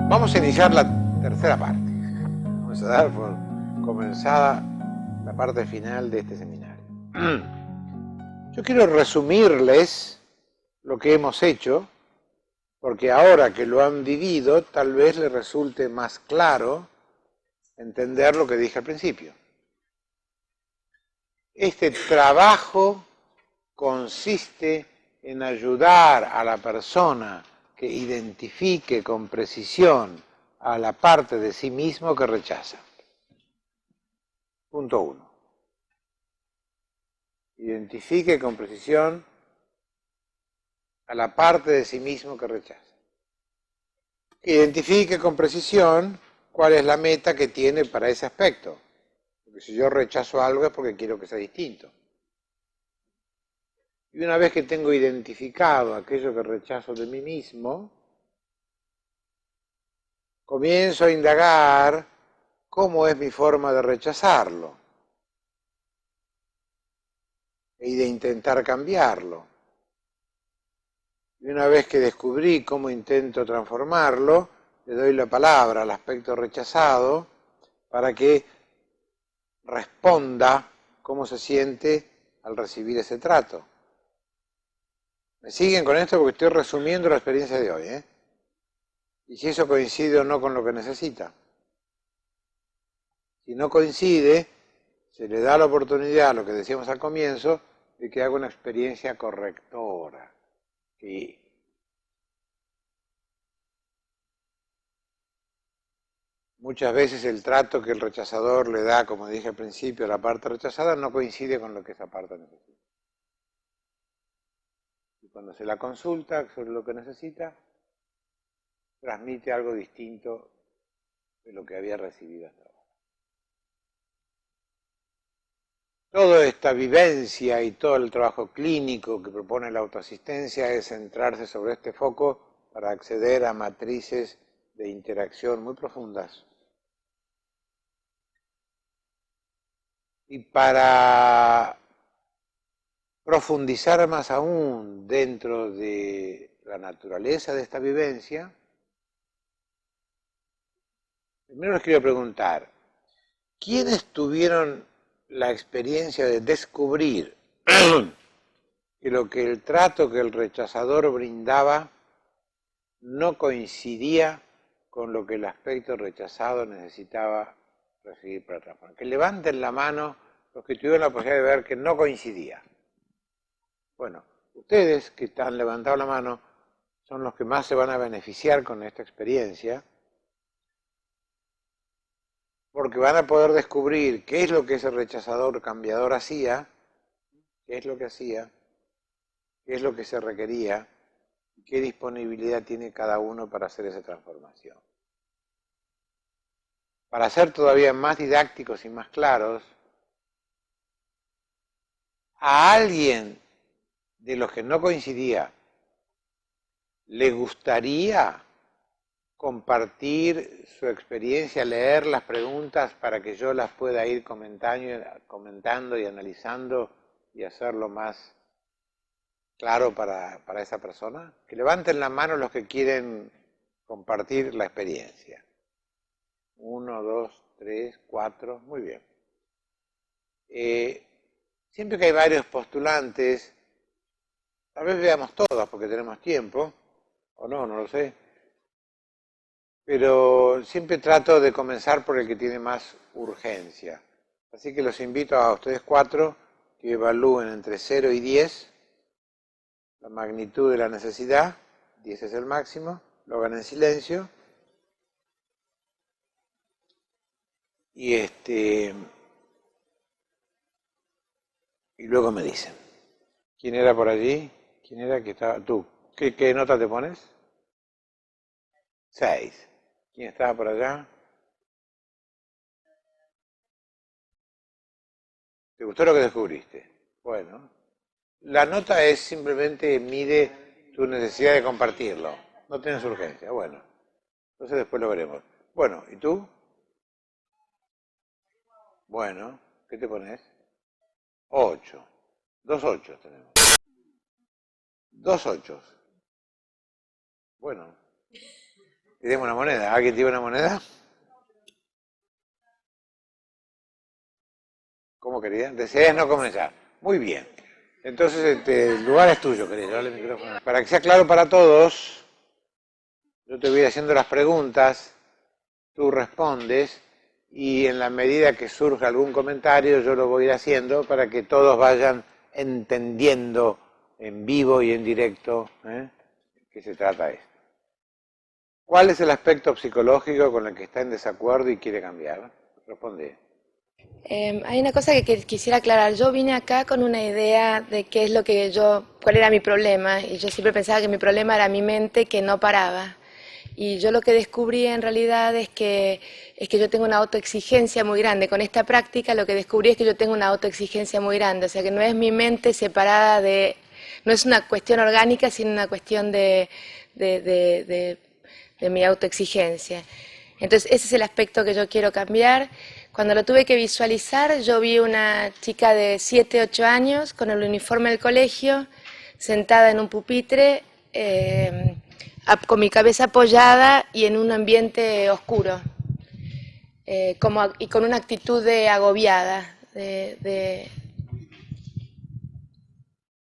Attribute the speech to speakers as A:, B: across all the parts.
A: Vamos a iniciar la tercera parte. Vamos a dar por comenzada la parte final de este seminario. Yo quiero resumirles lo que hemos hecho, porque ahora que lo han vivido, tal vez les resulte más claro entender lo que dije al principio. Este trabajo consiste en ayudar a la persona que identifique con precisión a la parte de sí mismo que rechaza. Punto 1. Identifique con precisión a la parte de sí mismo que rechaza. Identifique con precisión cuál es la meta que tiene para ese aspecto. Porque si yo rechazo algo es porque quiero que sea distinto. Y una vez que tengo identificado aquello que rechazo de mí mismo, comienzo a indagar cómo es mi forma de rechazarlo y de intentar cambiarlo. Y una vez que descubrí cómo intento transformarlo, le doy la palabra al aspecto rechazado para que responda cómo se siente al recibir ese trato. ¿Me siguen con esto? Porque estoy resumiendo la experiencia de hoy, Y si eso coincide o no con lo que necesita. Si no coincide, se le da la oportunidad, lo que decíamos al comienzo, de que haga una experiencia correctora. Que muchas veces el trato que el rechazador le da, como dije al principio, a la parte rechazada, no coincide con lo que esa parte necesita. Y cuando se la consulta sobre lo que necesita, transmite algo distinto de lo que había recibido hasta ahora. Toda esta vivencia y todo el trabajo clínico que propone la autoasistencia es centrarse sobre este foco para acceder a matrices de interacción muy profundas. Y para profundizar más aún dentro de la naturaleza de esta vivencia, primero les quiero preguntar, ¿quiénes tuvieron la experiencia de descubrir que lo que el trato que el rechazador brindaba no coincidía con lo que el aspecto rechazado necesitaba recibir para transformar? Que levanten la mano los que tuvieron la posibilidad de ver que no coincidía. Bueno, ustedes que han levantado la mano son los que más se van a beneficiar con esta experiencia, porque van a poder descubrir qué es lo que ese rechazador cambiador hacía, qué es lo que hacía, qué es lo que se requería, y qué disponibilidad tiene cada uno para hacer esa transformación. Para ser todavía más didácticos y más claros, a alguien de los que no coincidía, ¿le gustaría compartir su experiencia, leer las preguntas para que yo las pueda ir comentando y analizando y hacerlo más claro para esa persona? Que levanten la mano los que quieren compartir la experiencia. 1, 2, 3, 4, muy bien. Siempre que hay varios postulantes, tal vez veamos todas porque tenemos tiempo, o no, no lo sé, pero siempre trato de comenzar por el que tiene más urgencia. Así que los invito a ustedes 4 que evalúen entre 0 y 10 la magnitud de la necesidad, 10 es el máximo, lo hagan en silencio, y luego me dicen. ¿Quién era por allí? ¿Quién era que estaba? Tú. ¿Qué nota te pones? 6. ¿Quién estaba por allá? ¿Te gustó lo que descubriste? Bueno, la nota es simplemente mide tu necesidad de compartirlo. No tienes urgencia. Bueno, entonces después lo veremos. Bueno, ¿y tú? Bueno, ¿qué te pones? 8. 2 8 tenemos. 2 8. Bueno, Y demos una moneda. ¿Alguien tiene una moneda? ¿Cómo, querida? ¿Deseas no comenzar? Muy bien. Entonces, el lugar es tuyo, querido. Dale el micrófono. Para que sea claro para todos, yo te voy haciendo las preguntas, tú respondes, y en la medida que surja algún comentario, yo lo voy a ir haciendo para que todos vayan entendiendo en vivo y en directo de qué se trata esto. ¿Cuál es el aspecto psicológico con el que está en desacuerdo y quiere cambiar? Responde.
B: Hay una cosa que quisiera aclarar. Yo vine acá con una idea de qué es lo que cuál era mi problema, y yo siempre pensaba que mi problema era mi mente que no paraba. Y yo lo que descubrí en realidad es que yo tengo una autoexigencia muy grande. Con esta práctica lo que descubrí es que yo tengo una autoexigencia muy grande. O sea, que no es mi mente separada no es una cuestión orgánica, sino una cuestión de mi autoexigencia. Entonces, ese es el aspecto que yo quiero cambiar. Cuando lo tuve que visualizar, yo vi una chica de 7, 8 años con el uniforme del colegio, sentada en un pupitre, con mi cabeza apoyada y en un ambiente oscuro, y con una actitud de agobiada.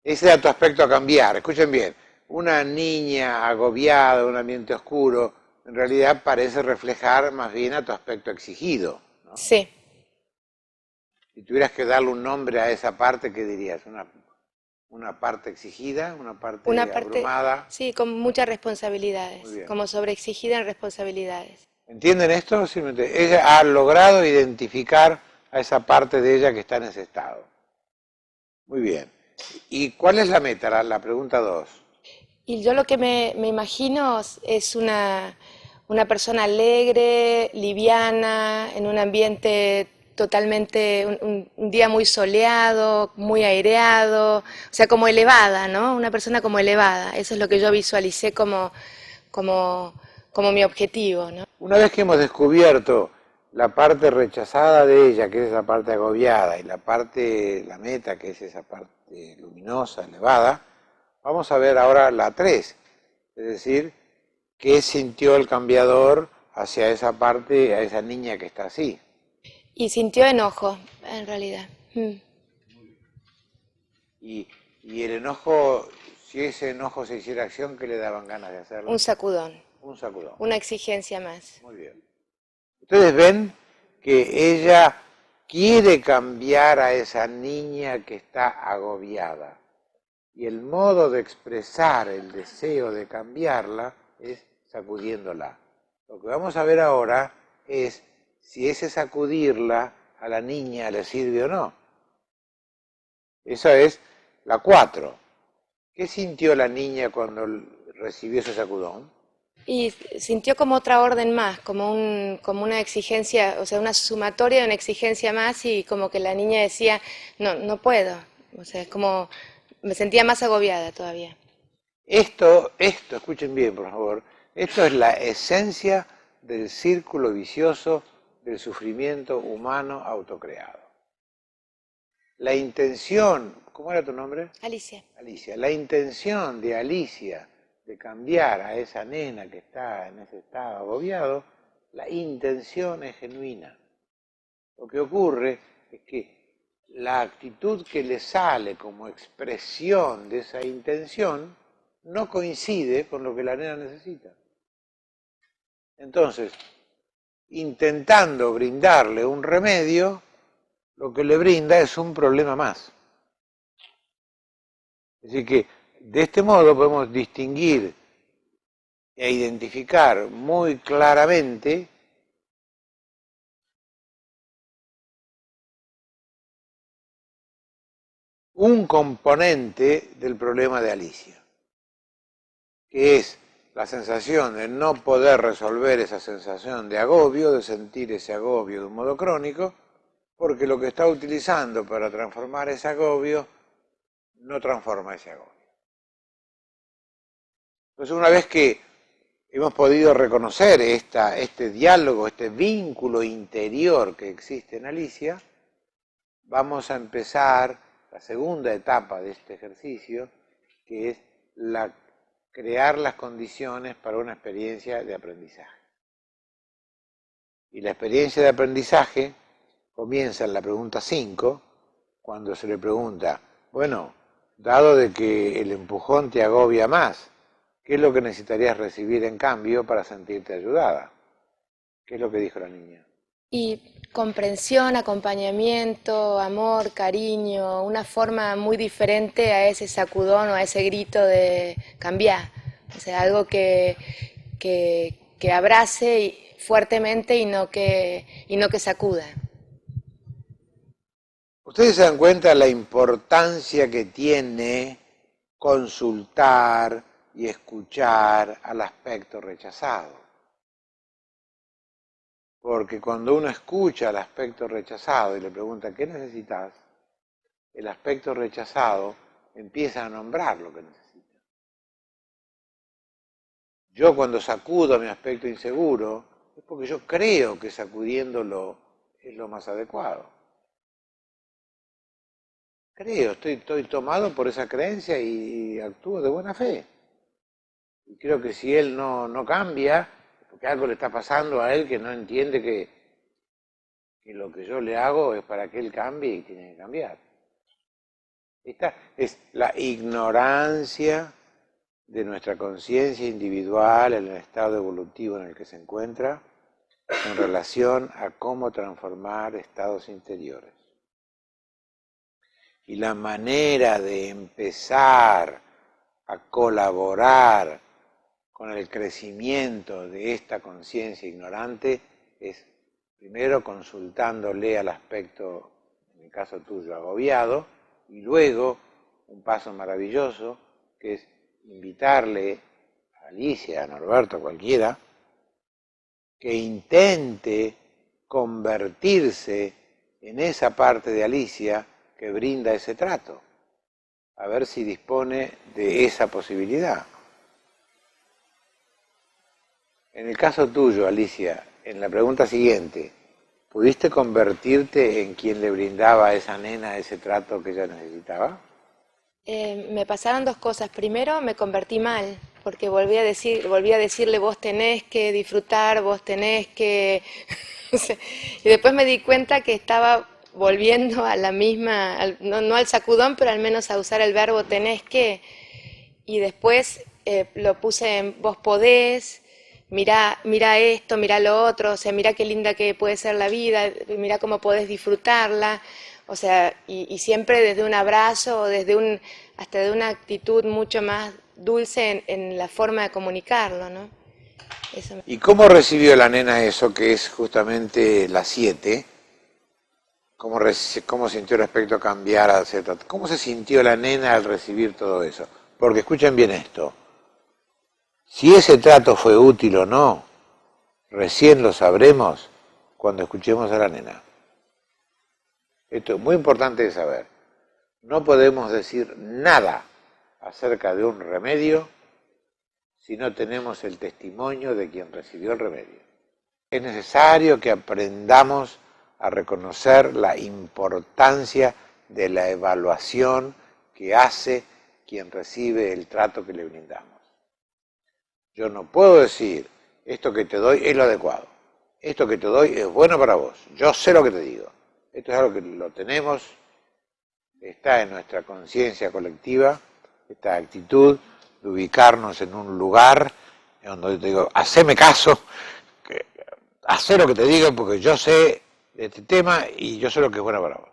A: Ese era tu aspecto a cambiar. Escuchen bien. Una niña agobiada en un ambiente oscuro, en realidad parece reflejar más bien a tu aspecto exigido, ¿no?
B: Sí.
A: Si tuvieras que darle un nombre a esa parte, ¿qué dirías? Una parte exigida, una
B: Una
A: parte
B: parte,
A: abrumada.
B: sí, con muchas
A: Muy
B: responsabilidades,
A: bien.
B: como sobreexigida en responsabilidades.
A: ¿Entienden esto? Simplemente, ella ha logrado identificar a esa parte de ella que está en ese estado. Muy bien. ¿Y cuál es la meta? La pregunta 2.
B: Y yo lo que me imagino es una persona alegre, liviana, en un ambiente totalmente, un día muy soleado, muy aireado, o sea, como elevada, ¿no? Una persona como elevada. Eso es lo que yo visualicé como, como mi objetivo, ¿no?
A: Una vez que hemos descubierto la parte rechazada de ella, que es esa parte agobiada, y la meta, que es esa parte luminosa, elevada, vamos a ver ahora la 3, es decir, qué sintió el cambiador hacia esa parte, a esa niña que está así.
B: Y sintió enojo, en realidad.
A: Y, y el enojo, si ese enojo se hiciera acción, ¿qué le daban ganas de
B: Un
A: hacerle?
B: sacudón,
A: Un sacudón.
B: una exigencia más.
A: Muy bien. Ustedes ven que ella quiere cambiar a esa niña que está agobiada. Y el modo de expresar el deseo de cambiarla es sacudiéndola. Lo que vamos a ver ahora es si ese sacudirla a la niña le sirve o no. Esa es la 4. ¿Qué sintió la niña cuando recibió ese sacudón?
B: Y sintió como otra orden más, como una exigencia, o sea, una sumatoria de una exigencia más, y como que la niña decía, no, no puedo. O sea, es como, me sentía más agobiada todavía.
A: Esto, escuchen bien, por favor, esto es la esencia del círculo vicioso del sufrimiento humano autocreado. La intención, ¿cómo era tu nombre?
B: Alicia.
A: Alicia. La intención de Alicia de cambiar a esa nena que está en ese estado agobiado, la intención es genuina. Lo que ocurre es que la actitud que le sale como expresión de esa intención no coincide con lo que la nena necesita. Entonces, intentando brindarle un remedio, lo que le brinda es un problema más. Así que de este modo podemos distinguir e identificar muy claramente un componente del problema de Alicia, que es la sensación de no poder resolver esa sensación de agobio, de sentir ese agobio de un modo crónico, porque lo que está utilizando para transformar ese agobio no transforma ese agobio. Entonces, una vez que hemos podido reconocer este diálogo, este vínculo interior que existe en Alicia, vamos a empezar la segunda etapa de este ejercicio, que es la crear las condiciones para una experiencia de aprendizaje. Y la experiencia de aprendizaje comienza en la pregunta 5, cuando se le pregunta, bueno, dado de que el empujón te agobia más, ¿qué es lo que necesitarías recibir en cambio para sentirte ayudada? ¿Qué es lo que dijo la niña?
B: Y comprensión, acompañamiento, amor, cariño, una forma muy diferente a ese sacudón o a ese grito de cambiar. O sea, algo que abrace fuertemente y no que sacuda.
A: ¿Ustedes se dan cuenta de la importancia que tiene consultar y escuchar al aspecto rechazado? Porque cuando uno escucha al aspecto rechazado y le pregunta, ¿qué necesitas? El aspecto rechazado empieza a nombrar lo que necesita. Yo cuando sacudo a mi aspecto inseguro, es porque yo creo que sacudiéndolo es lo más adecuado. Creo, estoy tomado por esa creencia y actúo de buena fe. Y creo que si él no cambia, porque algo le está pasando a él que no entiende que lo que yo le hago es para que él cambie y tiene que cambiar. Esta es la ignorancia de nuestra conciencia individual en el estado evolutivo en el que se encuentra en relación a cómo transformar estados interiores. Y la manera de empezar a colaborar con el crecimiento de esta conciencia ignorante es primero consultándole al aspecto, en el caso tuyo, agobiado, y luego un paso maravilloso que es invitarle a Alicia, a Norberto, a cualquiera, que intente convertirse en esa parte de Alicia que brinda ese trato, a ver si dispone de esa posibilidad. En el caso tuyo, Alicia, en la pregunta siguiente, ¿pudiste convertirte en quien le brindaba a esa nena ese trato que ella necesitaba?
B: Me pasaron dos cosas. Primero, me convertí mal, porque volví a decirle, vos tenés que disfrutar, vos tenés que... Y después me di cuenta que estaba volviendo a la misma, no al sacudón, pero al menos a usar el verbo tenés que. Y después lo puse en vos podés, mira esto, mira lo otro, o sea, mira qué linda que puede ser la vida, mira cómo podés disfrutarla, o sea, y siempre desde un abrazo o hasta de una actitud mucho más dulce en la forma de comunicarlo, ¿no? Eso.
A: ¿Y cómo recibió la nena eso, que es justamente la 7? ¿Cómo sintió respecto a cambiar a Z? ¿Cómo se sintió la nena al recibir todo eso? Porque escuchen bien esto. Si ese trato fue útil o no, recién lo sabremos cuando escuchemos a la nena. Esto es muy importante de saber. No podemos decir nada acerca de un remedio si no tenemos el testimonio de quien recibió el remedio. Es necesario que aprendamos a reconocer la importancia de la evaluación que hace quien recibe el trato que le brindamos. Yo no puedo decir, esto que te doy es lo adecuado, esto que te doy es bueno para vos, yo sé lo que te digo. Esto es algo que lo tenemos, está en nuestra conciencia colectiva, esta actitud de ubicarnos en un lugar en donde yo te digo, haceme caso, hacé lo que te digo porque yo sé de este tema y yo sé lo que es bueno para vos.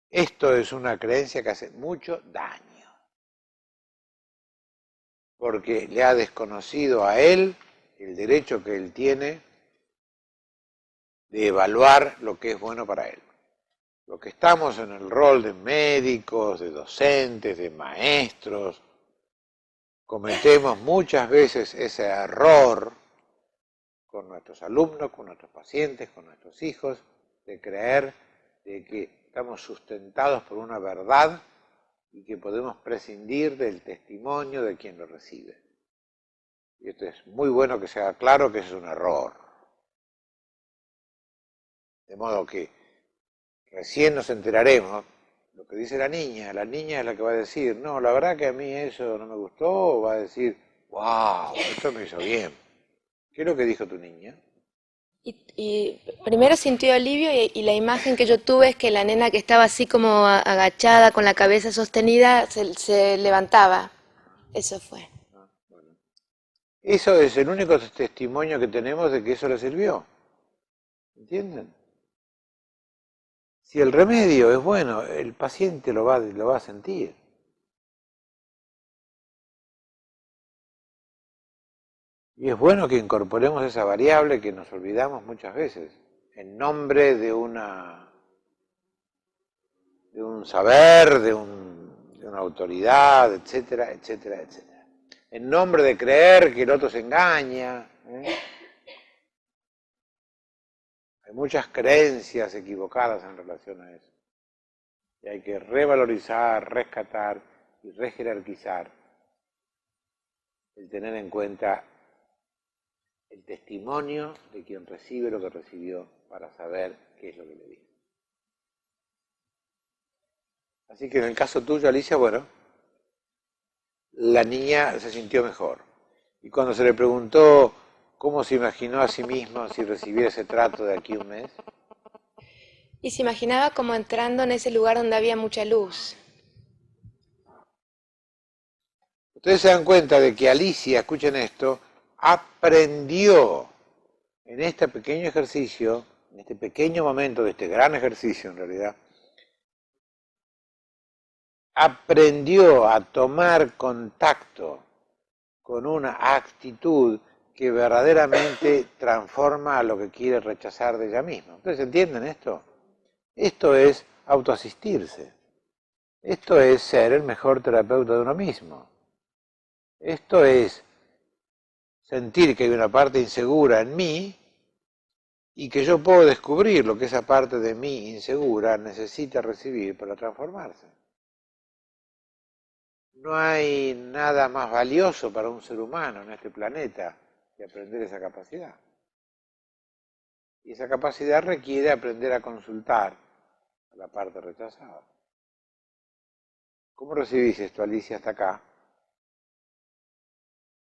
A: Esto es una creencia que hace mucho daño, porque le ha desconocido a él el derecho que él tiene de evaluar lo que es bueno para él. Los que estamos en el rol de médicos, de docentes, de maestros, cometemos muchas veces ese error con nuestros alumnos, con nuestros pacientes, con nuestros hijos, de creer de que estamos sustentados por una verdad y que podemos prescindir del testimonio de quien lo recibe. Y esto es muy bueno que se haga claro que eso es un error. De modo que recién nos enteraremos lo que dice la niña es la que va a decir, no, la verdad que a mí eso no me gustó, o va a decir, wow, esto me hizo bien. ¿Qué es lo que dijo tu niña?
B: Y primero sintió alivio y la imagen que yo tuve es que la nena que estaba así como agachada con la cabeza sostenida se levantaba. Eso fue.
A: Ah, bueno. Eso es el único testimonio que tenemos de que eso le sirvió. ¿Entienden? Si el remedio es bueno, el paciente lo va a sentir. Y es bueno que incorporemos esa variable que nos olvidamos muchas veces, en nombre de un saber, de una autoridad, etcétera, etcétera, etcétera. En nombre de creer que el otro se engaña. Hay muchas creencias equivocadas en relación a eso. Y hay que revalorizar, rescatar y rejerarquizar el tener en cuenta el testimonio de quien recibe lo que recibió para saber qué es lo que le dijo. Así que en el caso tuyo, Alicia, bueno, la niña se sintió mejor. Y cuando se le preguntó cómo se imaginó a sí misma si recibiera ese trato de aquí a un mes,
B: Y se imaginaba como entrando en ese lugar donde había mucha luz.
A: ustedes se dan cuenta de que Alicia, escuchen esto, aprendió en este pequeño ejercicio, en este pequeño momento de este gran ejercicio en realidad, aprendió a tomar contacto con una actitud que verdaderamente transforma a lo que quiere rechazar de ella misma. ¿Ustedes entienden esto? Esto es autoasistirse. Esto es ser el mejor terapeuta de uno mismo. Esto es sentir que hay una parte insegura en mí y que yo puedo descubrir lo que esa parte de mí insegura necesita recibir para transformarse. No hay nada más valioso para un ser humano en este planeta que aprender esa capacidad. Y esa capacidad requiere aprender a consultar a la parte rechazada. ¿Cómo recibís esto, Alicia, hasta acá?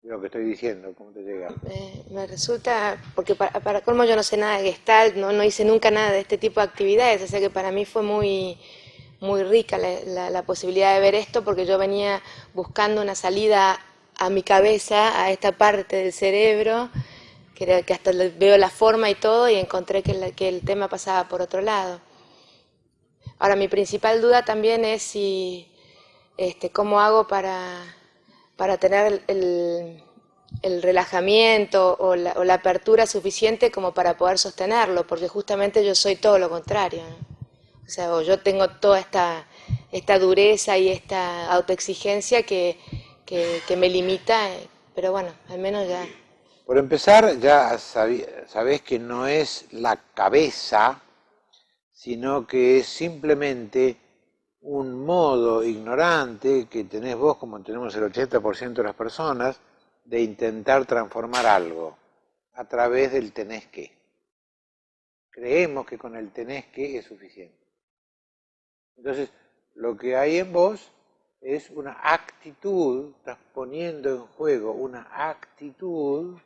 A: De lo que estoy diciendo, ¿cómo te llega?
B: Me resulta, porque para colmo yo no sé nada de Gestalt, no hice nunca nada de este tipo de actividades, o sea que para mí fue muy rica la posibilidad de ver esto, porque yo venía buscando una salida a mi cabeza, a esta parte del cerebro, que hasta veo la forma y todo, y encontré que el tema pasaba por otro lado. Ahora, mi principal duda también es cómo hago para tener el relajamiento o la apertura suficiente como para poder sostenerlo, porque justamente yo soy todo lo contrario, ¿no? O sea, yo tengo toda esta dureza y esta autoexigencia que me limita, pero bueno, al menos ya.
A: Por empezar, ya sabés que no es la cabeza, sino que es simplemente un modo ignorante que tenés vos, como tenemos el 80% de las personas, de intentar transformar algo a través del tenés que. Creemos que con el tenés que es suficiente. Entonces, lo que hay en vos es una actitud, estás poniendo en juego una actitud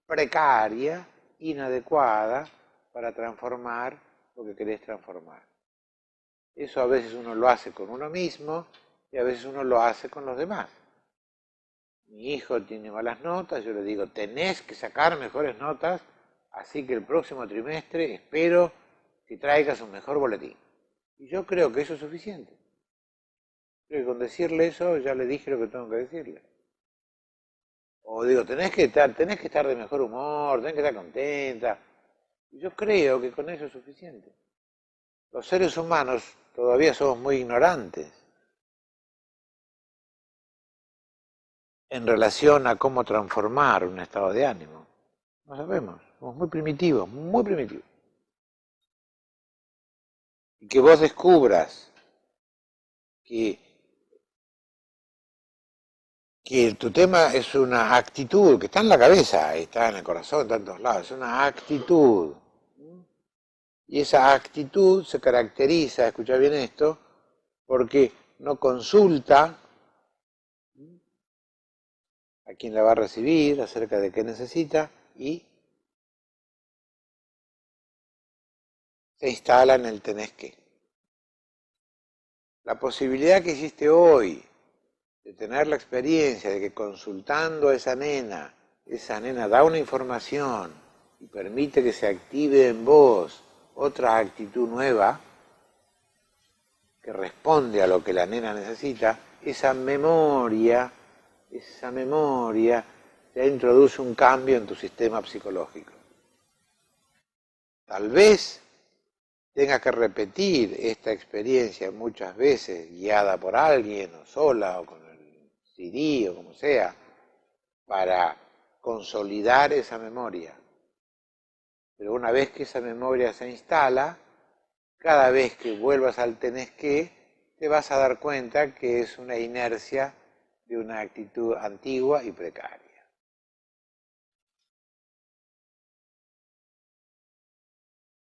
A: precaria, inadecuada, para transformar lo que querés transformar. Eso a veces uno lo hace con uno mismo y a veces uno lo hace con los demás. Mi hijo tiene malas notas, yo le digo, tenés que sacar mejores notas, así que el próximo trimestre espero que traigas un mejor boletín. Y yo creo que eso es suficiente. Creo que con decirle eso ya le dije lo que tengo que decirle. O digo, tenés que estar de mejor humor, tenés que estar contenta. Y yo creo que con eso es suficiente. Los seres humanos todavía somos muy ignorantes en relación a cómo transformar un estado de ánimo. No sabemos, somos muy primitivos, muy primitivos. Y que vos descubras que tu tema es una actitud, que está en la cabeza, está en el corazón, está en todos lados, es una actitud. Y esa actitud se caracteriza, escucha bien esto, porque no consulta a quien la va a recibir acerca de qué necesita y se instala en el tenés que. La posibilidad que existe hoy de tener la experiencia de que consultando a esa nena da una información y permite que se active en vos otra actitud nueva que responde a lo que la nena necesita, esa memoria ya introduce un cambio en tu sistema psicológico. Tal vez tengas que repetir esta experiencia muchas veces, guiada por alguien, o sola, o con el CD, o como sea, para consolidar esa memoria. Pero una vez que esa memoria se instala, cada vez que vuelvas al tenés que, te vas a dar cuenta que es una inercia de una actitud antigua y precaria.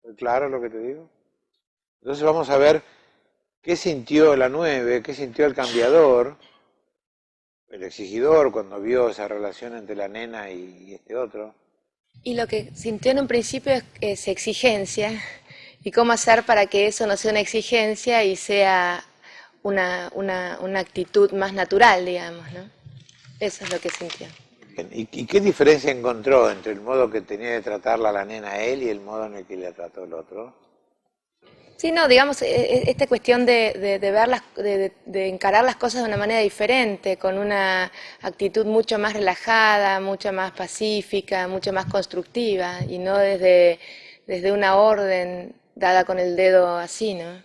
A: ¿Muy claro lo que te digo? Entonces vamos a ver qué sintió la 9, qué sintió el cambiador, el exigidor, cuando vio esa relación entre la nena y este otro.
B: Y lo que sintió en un principio es exigencia, y cómo hacer para que eso no sea una exigencia y sea una actitud más natural, digamos, ¿no? Eso es lo que sintió.
A: Bien. ¿Y qué diferencia encontró entre el modo que tenía de tratarla la nena a él y el modo en el que le trató el otro?
B: Sí, no, digamos, esta cuestión de ver de encarar las cosas de una manera diferente, con una actitud mucho más relajada, mucho más pacífica, mucho más constructiva, y no desde una orden dada con el dedo así, ¿no?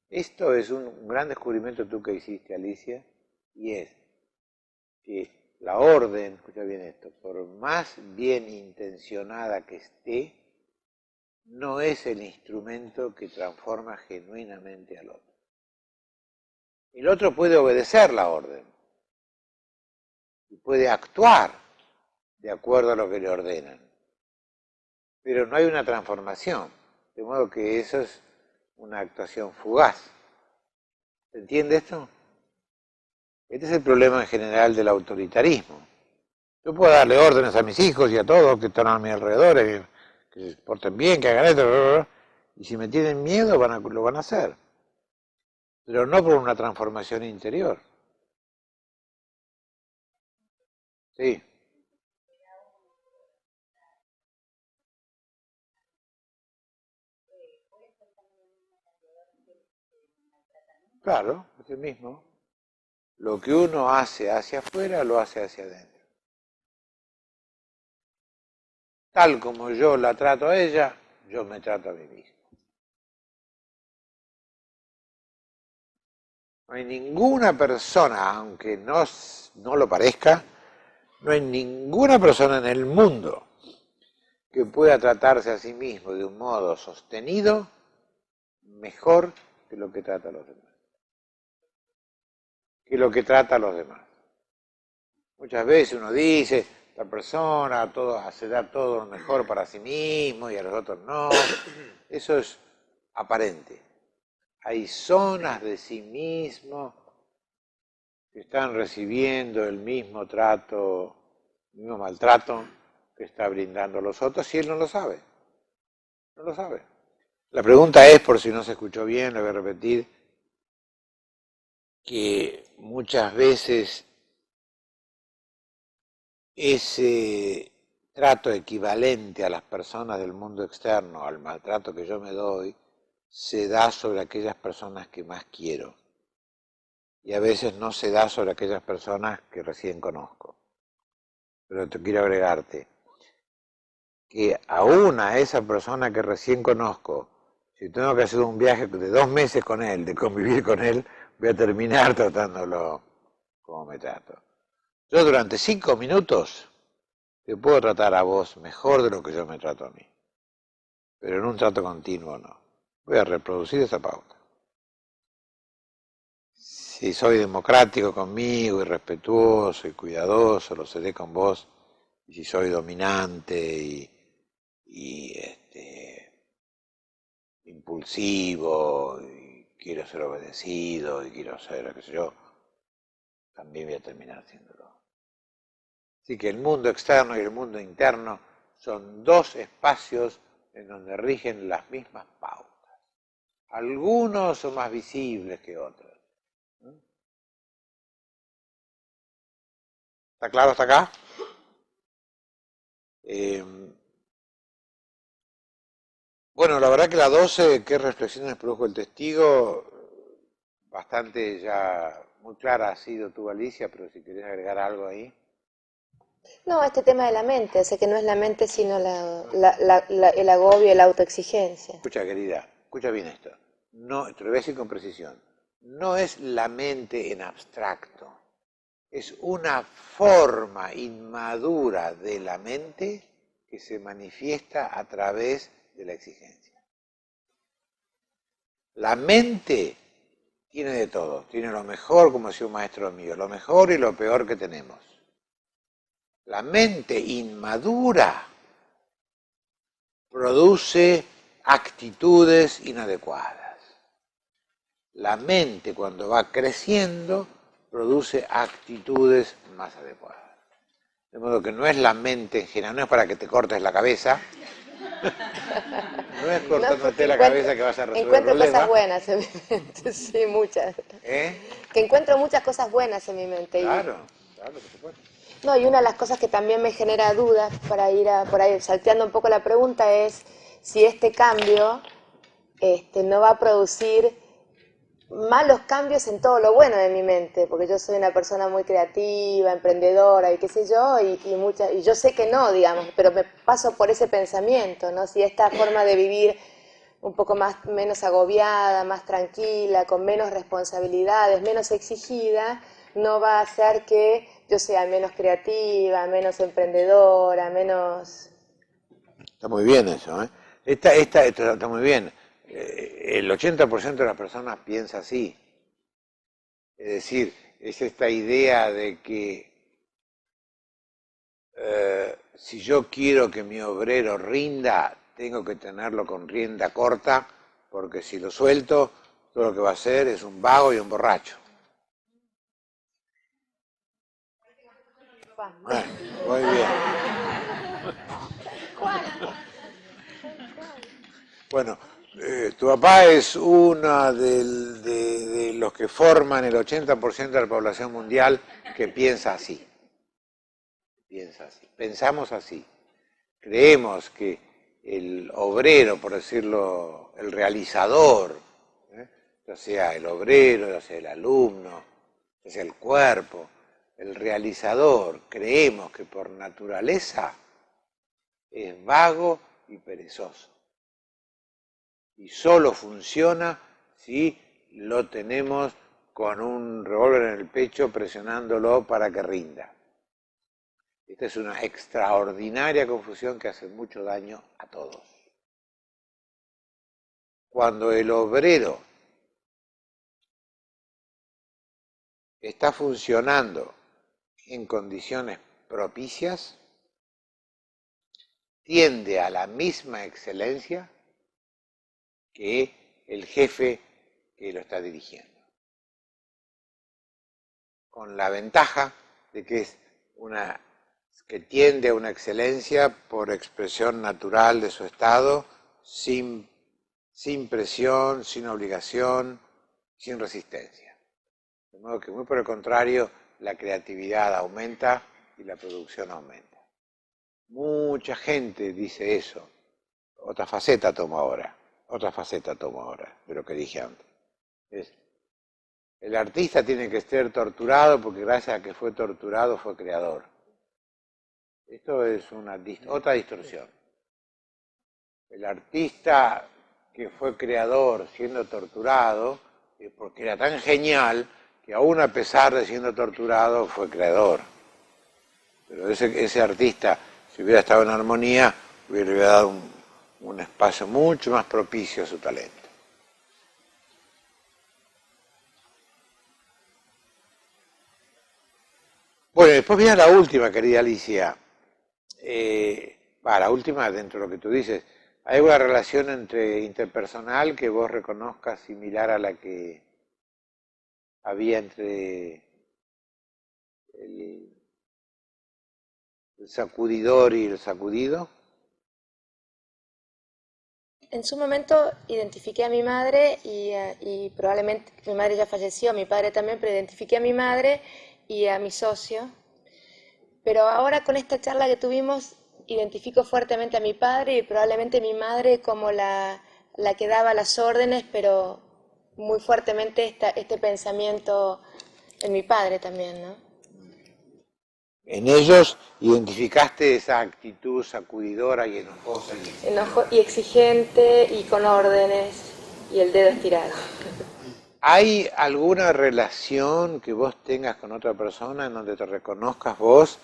A: Esto es un gran descubrimiento tú que hiciste, Alicia, y es que la orden, escucha bien esto, por más bien intencionada que esté, no es el instrumento que transforma genuinamente al otro. El otro puede obedecer la orden y puede actuar de acuerdo a lo que le ordenan, pero no hay una transformación, de modo que eso es una actuación fugaz. ¿Se entiende esto? Este es el problema en general del autoritarismo. Yo puedo darle órdenes a mis hijos y a todos que están a mi alrededor, que se porten bien, que hagan esto, y si me tienen miedo lo van a hacer, pero no por una transformación interior. Sí, claro, es el mismo. Lo que uno hace hacia afuera, lo hace hacia adentro. Tal como yo la trato a ella, yo me trato a mí mismo. No hay ninguna persona, aunque no lo parezca, no hay ninguna persona en el mundo que pueda tratarse a sí mismo de un modo sostenido mejor que lo que trata a los demás. Que lo que trata a los demás. Muchas veces uno dice, la persona se da todo lo mejor para sí mismo y a los otros no. Eso es aparente. Hay zonas de sí mismo que están recibiendo el mismo trato, el mismo maltrato que está brindando a los otros y él no lo sabe. No lo sabe. La pregunta es, por si no se escuchó bien, lo voy a repetir, que muchas veces ese trato equivalente a las personas del mundo externo, al maltrato que yo me doy, se da sobre aquellas personas que más quiero. Y a veces no se da sobre aquellas personas que recién conozco. Pero te quiero agregarte que aún a esa persona que recién conozco, si tengo que hacer un viaje de 2 meses con él, de convivir con él, voy a terminar tratándolo como me trato. Yo durante 5 minutos te puedo tratar a vos mejor de lo que yo me trato a mí, pero en un trato continuo no. Voy a reproducir esa pauta. Si soy democrático conmigo y respetuoso y cuidadoso, lo seré con vos. Y si soy dominante y impulsivo, y quiero ser obedecido y quiero ser, qué sé yo, también voy a terminar haciéndolo. Así que el mundo externo y el mundo interno son dos espacios en donde rigen las mismas pautas. Algunos son más visibles que otros. ¿Está claro hasta acá? Bueno, la verdad que la 12, ¿qué reflexiones produjo el testigo? Bastante ya muy clara ha sido tu, Alicia, pero si querés agregar algo ahí.
B: No, este tema de la mente, o sea que no es la mente sino el agobio y la autoexigencia.
A: Escucha, querida, escucha bien esto. No, te lo voy a decir con precisión. No es la mente en abstracto. Es una forma inmadura de la mente que se manifiesta a través de la exigencia. La mente tiene de todo. Tiene lo mejor, como decía un maestro mío, lo mejor y lo peor que tenemos. La mente inmadura produce actitudes inadecuadas. La mente, cuando va creciendo, produce actitudes más adecuadas. De modo que no es la mente en general, no es para que te cortes la cabeza, no es cortándote la cabeza que vas a resolver el problema.
B: Encuentro cosas buenas en mi mente, sí, muchas. Que encuentro muchas cosas buenas en mi mente.
A: Claro, claro, por supuesto.
B: No, y una de las cosas que también me genera dudas para ir por ahí salteando un poco la pregunta es si este cambio no va a producir malos cambios en todo lo bueno de mi mente, porque yo soy una persona muy creativa, emprendedora y qué sé yo, y yo sé que no, digamos, pero me paso por ese pensamiento, ¿no? Si esta forma de vivir un poco menos agobiada, más tranquila, con menos responsabilidades, menos exigida, no va a hacer que yo sea menos creativa, menos emprendedora, menos...
A: Está muy bien eso, ¿eh? Esto está muy bien. El 80% de las personas piensa así. Es decir, es esta idea de que si yo quiero que mi obrero rinda, tengo que tenerlo con rienda corta, porque si lo suelto, todo lo que va a hacer es un vago y un borracho. Bueno, muy bien. Bueno, tu papá es uno de los que forman el 80% de la población mundial que piensa así. Piensa así. Pensamos así. Creemos que el obrero, por decirlo, el realizador, ya sea el obrero, ya sea el alumno, ya sea el cuerpo, el realizador, creemos que por naturaleza es vago y perezoso. Y solo funciona si lo tenemos con un revólver en el pecho presionándolo para que rinda. Esta es una extraordinaria confusión que hace mucho daño a todos. Cuando el obrero está funcionando en condiciones propicias, tiende a la misma excelencia que el jefe que lo está dirigiendo. Con la ventaja de que es que tiende a una excelencia por expresión natural de su estado, sin presión, sin obligación, sin resistencia. De modo que muy por el contrario, la creatividad aumenta y la producción aumenta. Mucha gente dice eso. Otra faceta tomo ahora de lo que dije antes. El artista tiene que ser torturado porque gracias a que fue torturado fue creador. Esto es otra distorsión. El artista que fue creador siendo torturado, porque era tan genial que aún a pesar de siendo torturado fue creador. Pero ese artista, si hubiera estado en armonía, hubiera dado un espacio mucho más propicio a su talento. Bueno, después viene la última, querida Alicia. La última dentro de lo que tú dices. ¿Hay una relación interpersonal que vos reconozcas similar a la que había entre el sacudidor y el sacudido?
B: En su momento identifiqué a mi madre y probablemente mi madre ya falleció, mi padre también, pero identifiqué a mi madre y a mi socio. Pero ahora con esta charla que tuvimos, identifico fuertemente a mi padre y probablemente mi madre como la que daba las órdenes, pero muy fuertemente este pensamiento en mi padre también, ¿no?
A: En ellos identificaste esa actitud sacudidora y enojosa.
B: Enojo y exigente y con órdenes y el dedo estirado.
A: ¿Hay alguna relación que vos tengas con otra persona en donde te reconozcas vos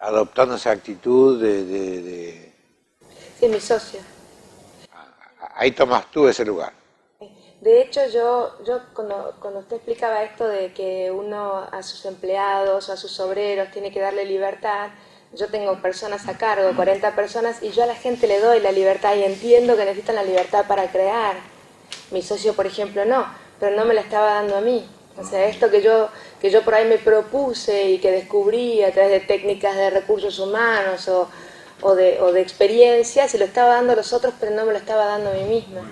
A: adoptando esa actitud
B: Sí, mi socio.
A: Ahí tomas tú ese lugar.
B: De hecho, yo cuando usted explicaba esto de que uno a sus empleados o a sus obreros tiene que darle libertad, yo tengo personas a cargo, 40 personas, y yo a la gente le doy la libertad y entiendo que necesitan la libertad para crear. Mi socio, por ejemplo, no, pero no me la estaba dando a mí. O sea, esto que yo por ahí me propuse y que descubrí a través de técnicas de recursos humanos o de experiencia, se lo estaba dando a los otros, pero no me lo estaba dando a mí misma.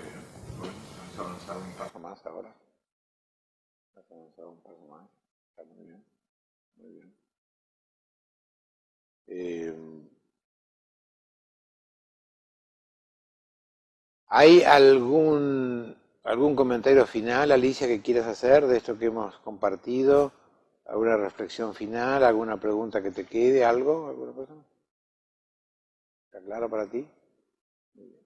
A: Vamos a avanzar un paso más ahora. Vamos a avanzar un paso más. Está muy bien. Muy bien. ¿Hay algún comentario final, Alicia, que quieras hacer de esto que hemos compartido? ¿Alguna reflexión final? ¿Alguna pregunta que te quede? ¿Algo? ¿Alguna cosa? ¿Está claro para ti? Muy bien.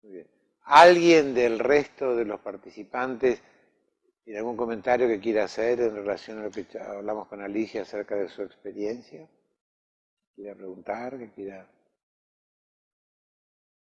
A: Muy bien. ¿Alguien del resto de los participantes tiene algún comentario que quiera hacer en relación a lo que hablamos con Alicia acerca de su experiencia? ¿Quiera preguntar? ¿Que quiera